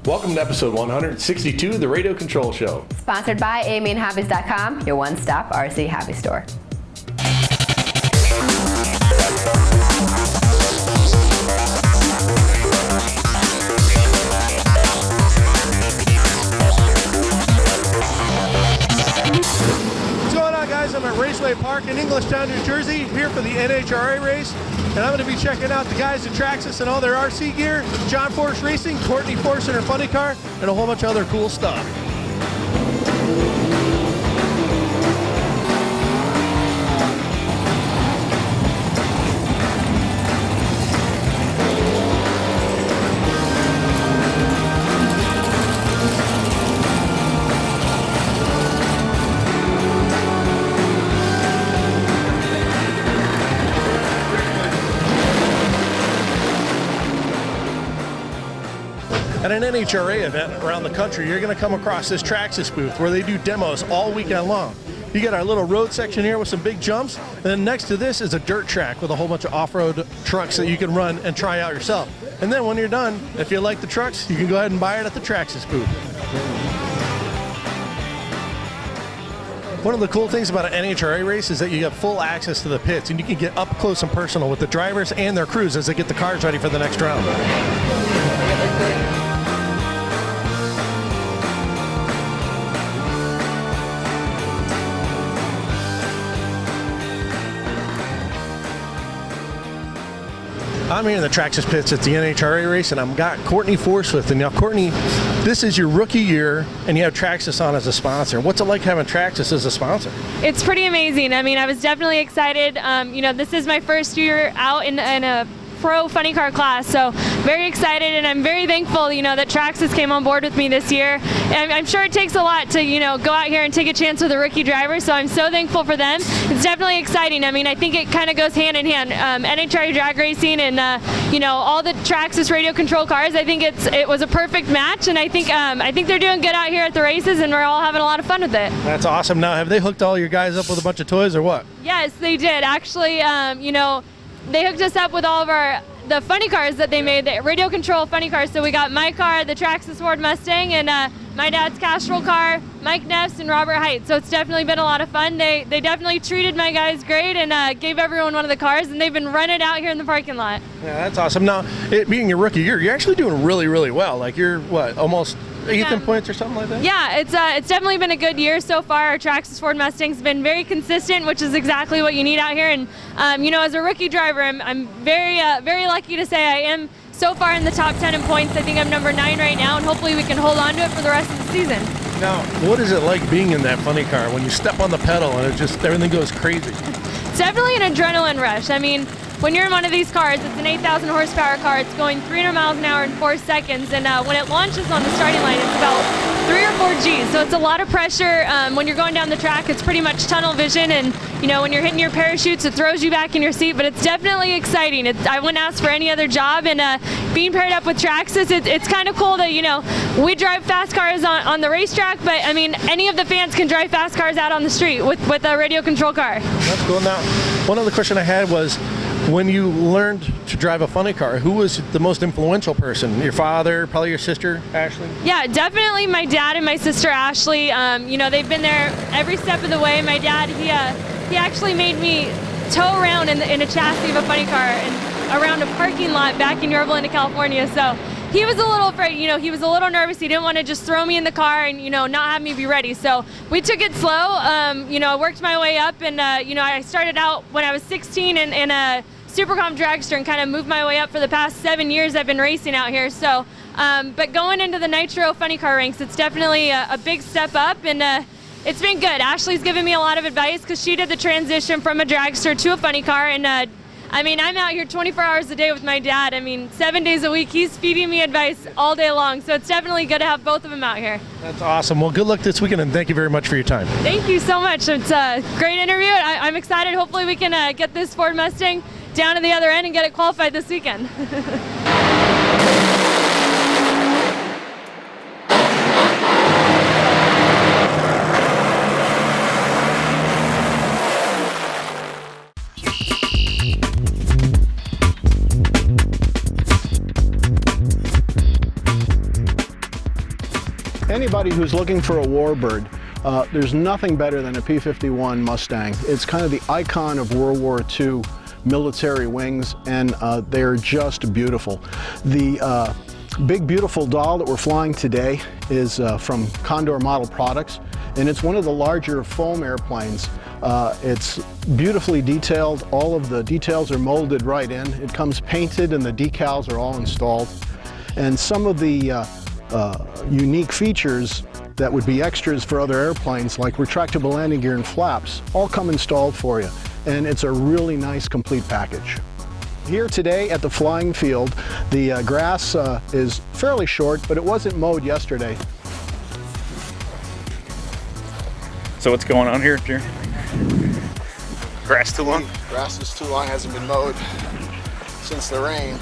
Welcome to episode 162 of the Radio Control Show. Sponsored by AMainHobbies.com, your one-stop RC hobby store. What's going on, guys? I'm at Raceway Park in Englishtown, New Jersey, here for the NHRA race, and I'm going to be checking out the guys at Traxxas and all their RC gear, John Force Racing, Courtney Force in her funny car, and a whole bunch of other cool stuff. At an NHRA event around the country, you're going to come across this Traxxas booth where they do demos all weekend long. You get our little road section here with some big jumps, and then next to this is a dirt track with a whole bunch of off-road trucks that you can run and try out yourself. And then when you're done, if you like the trucks, you can go ahead and buy it at the Traxxas booth. One of the cool things about an NHRA race is that you have full access to the pits, and you can get up close and personal with the drivers and their crews as they get the cars ready for the next round. I'm here in the Traxxas pits at the NHRA race, and I've got Courtney Force with me. Now, Courtney, this is your rookie year, and you have Traxxas on as a sponsor. What's it like having Traxxas as a sponsor? It's pretty amazing. I mean, I was definitely excited. This is my first year out in a pro funny car class, so very excited, and I'm very thankful, that Traxxas came on board with me this year. And I'm sure it takes a lot to, go out here and take a chance with a rookie driver, so I'm so thankful for them. It's definitely exciting. I mean, I think it kind of goes hand in hand. NHRA drag racing and, all the Traxxas radio control cars, I think it was a perfect match, and I think they're doing good out here at the races, and we're all having a lot of fun with it. That's awesome. Now, have they hooked all your guys up with a bunch of toys or what? Yes, they did. Actually, they hooked us up with all of the funny cars that they made, the radio control funny cars. So we got my car, the Traxxas Ford Mustang, and my dad's Castrol car, Mike Neff's, and Robert Height. So it's definitely been a lot of fun. They definitely treated my guys great and gave everyone one of the cars, and they've been running out here in the parking lot. Yeah, that's awesome. Now, it being your rookie year, you're actually doing really, really well. Like you're, almost 8th in points or something like that? Yeah, it's definitely been a good year so far. Our Traxxas Ford Mustang's been very consistent, which is exactly what you need out here. And as a rookie driver, I'm very very lucky to say I am so far in the top 10 in points. I think I'm number 9 right now, and hopefully we can hold on to it for the rest of the season. Now, what is it like being in that funny car when you step on the pedal and everything goes crazy? It's definitely an adrenaline rush. I mean, when you're in one of these cars, it's an 8,000 horsepower car. It's going 300 miles an hour in 4 seconds. And when it launches on the starting line, it's about 3 or 4 Gs. So it's a lot of pressure. When you're going down the track, it's pretty much tunnel vision. And, when you're hitting your parachutes, it throws you back in your seat. But it's definitely exciting. I wouldn't ask for any other job. And being paired up with Traxxas, it's kind of cool that, we drive fast cars on the racetrack. But, I mean, any of the fans can drive fast cars out on the street with a radio control car. That's cool. Now, one other question I had was, when you learned to drive a funny car, who was the most influential person? Your father, probably your sister, Ashley? Yeah, definitely my dad and my sister, Ashley. They've been there every step of the way. My dad, he actually made me tow around in a chassis of a funny car and around a parking lot back in Yorba Linda, California. So he was a little afraid, he was a little nervous. He didn't want to just throw me in the car and, not have me be ready. So we took it slow. I worked my way up and, I started out when I was 16 in a Supercom dragster and kind of moved my way up for the past 7 years I've been racing out here. So, but going into the Nitro funny car ranks, it's definitely a big step up, and it's been good. Ashley's given me a lot of advice because she did the transition from a dragster to a funny car, and I'm out here 24 hours a day with my dad. 7 days a week, he's feeding me advice all day long, so it's definitely good to have both of them out here. That's awesome. Well, good luck this weekend, and thank you very much for your time. Thank you so much. It's a great interview. I'm excited. Hopefully we can get this Ford Mustang down to the other end and get it qualified this weekend. anybody who's looking for a warbird, there's nothing better than a P-51 Mustang. It's kind of the icon of World War II military wings, and they're just beautiful. The big beautiful doll that we're flying today is from Condor Model Products, and it's one of the larger foam airplanes. It's beautifully detailed. All of the details are molded right in. It comes painted and the decals are all installed. And some of the unique features that would be extras for other airplanes, like retractable landing gear and flaps, all come installed for you. And it's a really nice complete package. Here today at the flying field, the grass is fairly short, but it wasn't mowed yesterday. So what's going on here, Jerry? Grass too long? Grass is too long, hasn't been mowed since the rain.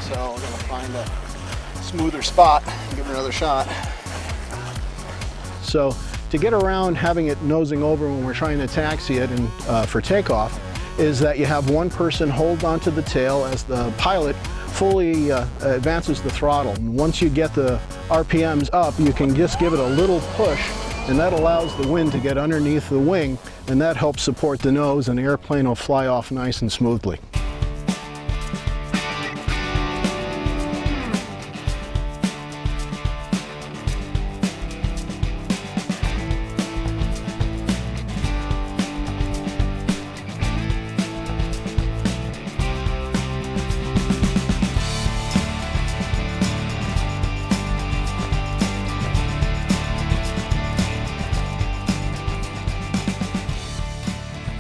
So we're gonna find a smoother spot and give it another shot. So to get around having it nosing over when we're trying to taxi it and for takeoff is that you have one person hold onto the tail as the pilot fully advances the throttle. And once you get the RPMs up, you can just give it a little push, and that allows the wind to get underneath the wing, and that helps support the nose, and the airplane will fly off nice and smoothly.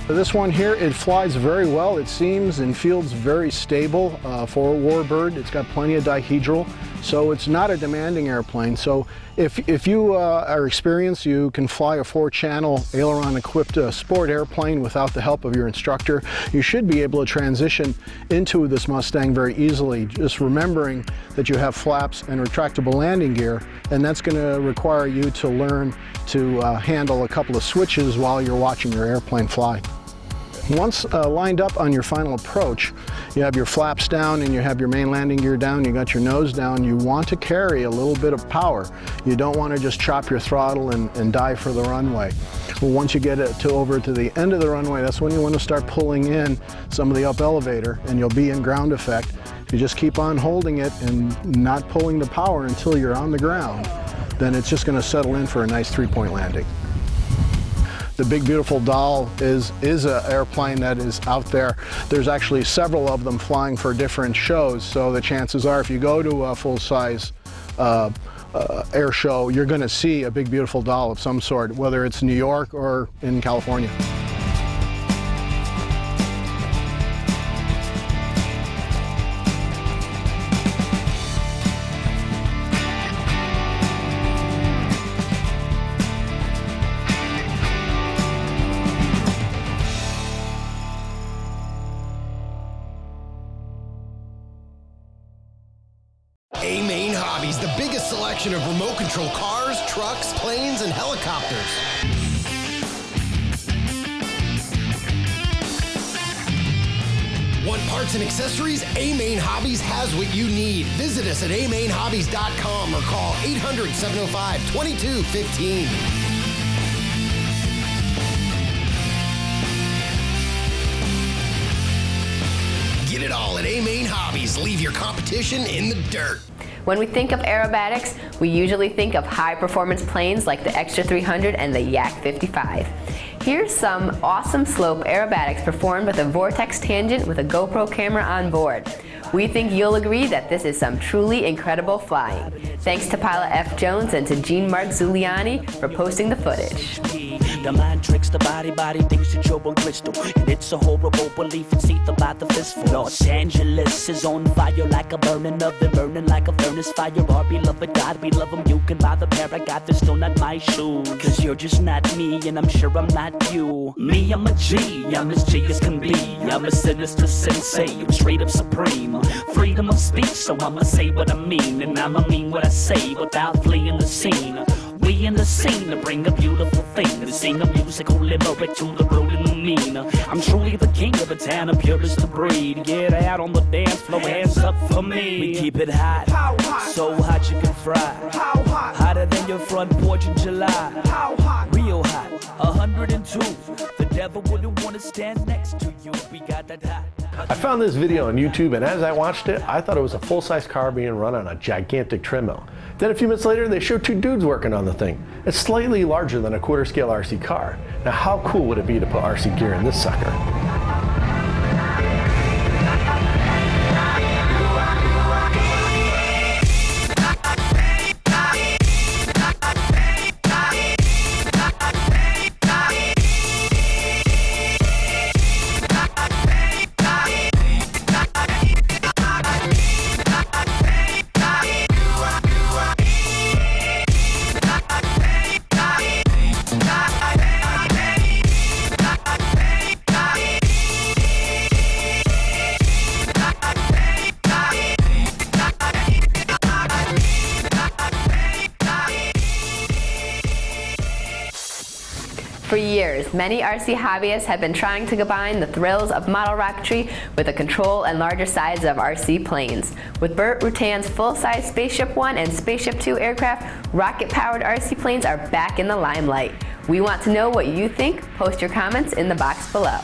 This one here, it flies very well. It seems and feels very stable for a warbird. It's got plenty of dihedral, so it's not a demanding airplane. So if you are experienced, you can fly a 4-channel aileron-equipped sport airplane without the help of your instructor. You should be able to transition into this Mustang very easily, just remembering that you have flaps and retractable landing gear, and that's going to require you to learn to handle a couple of switches while you're watching your airplane fly. Once lined up on your final approach, you have your flaps down and you have your main landing gear down, you got your nose down, you want to carry a little bit of power. You don't want to just chop your throttle and dive for the runway. Well, once you get it over to the end of the runway, that's when you want to start pulling in some of the up elevator, and you'll be in ground effect. If you just keep on holding it and not pulling the power until you're on the ground, then it's just going to settle in for a nice 3-point landing. The Big Beautiful Doll is an airplane that is out there. There's actually several of them flying for different shows, so the chances are if you go to a full-size air show, you're going to see a Big Beautiful Doll of some sort, whether it's New York or in California. A-Main Hobbies, the biggest selection of remote control cars, trucks, planes, and helicopters. Want parts and accessories? A-Main Hobbies has what you need. Visit us at amainhobbies.com or call 800-705-2215. Get it all at A-Main Hobbies. Leave your competition in the dirt. When we think of aerobatics, we usually think of high-performance planes like the Extra 300 and the Yak 55. Here's some awesome slope aerobatics performed with a Vortex tangent with a GoPro camera on board. We think you'll agree that this is some truly incredible flying. Thanks to Pilot F. Jones and to Jean-Marc Zuliani for posting the footage. The mind tricks the body thinks that you're on crystal. And it's a horrible belief, it's either by the fistful. Los Angeles is on fire like a burning oven, burning like a furnace fire. Our beloved God, we love him. You can buy the pair, I got this, still not my shoes. Cause you're just not me, and I'm sure I'm not you. Me, I'm a G, I'm as G as can be. I'm a sinister sensei, I'm straight up supreme. Freedom of speech, so I'ma say what I mean. And I'ma mean what I say without fleeing the scene. We in the scene to bring a beautiful thing, to sing a musical limerick to the rude and the mean. I'm truly the king of the town, a purest to breed. Get out on the dance floor, hands up for me. We keep it hot, so hot you can fry. Hotter than on your front porch in July. How hot? Real hot. 102. The devil wouldn't want to stand next to you. We got that hot. I found this video on YouTube, and as I watched it, I thought it was a full-size car being run on a gigantic treadmill. Then a few minutes later, they showed 2 dudes working on the thing. It's slightly larger than a quarter-scale RC car. Now, how cool would it be to put RC gear in this sucker? For years, many RC hobbyists have been trying to combine the thrills of model rocketry with the control and larger size of RC planes. With Burt Rutan's full-size Spaceship One and Spaceship Two aircraft, rocket-powered RC planes are back in the limelight. We want to know what you think. Post your comments in the box below.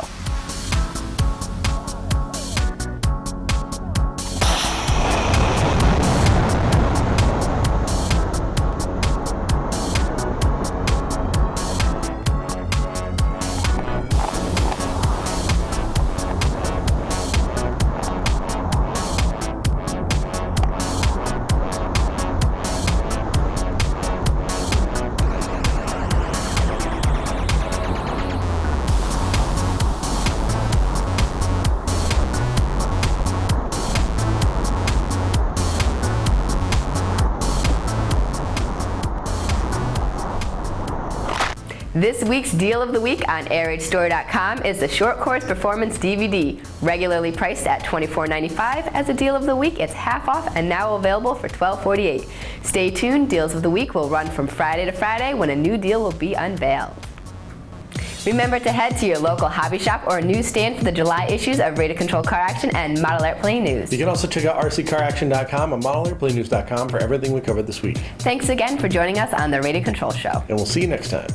This week's Deal of the Week on AirRaidStore.com is the Short Course Performance DVD. Regularly priced at $24.95, as a Deal of the Week, it's half off and now available for $12.48. Stay tuned, Deals of the Week will run from Friday to Friday when a new deal will be unveiled. Remember to head to your local hobby shop or newsstand for the July issues of Radio Control Car Action and Model Airplane News. You can also check out rccaraction.com and modelairplanenews.com for everything we covered this week. Thanks again for joining us on the Radio Control Show. And we'll see you next time.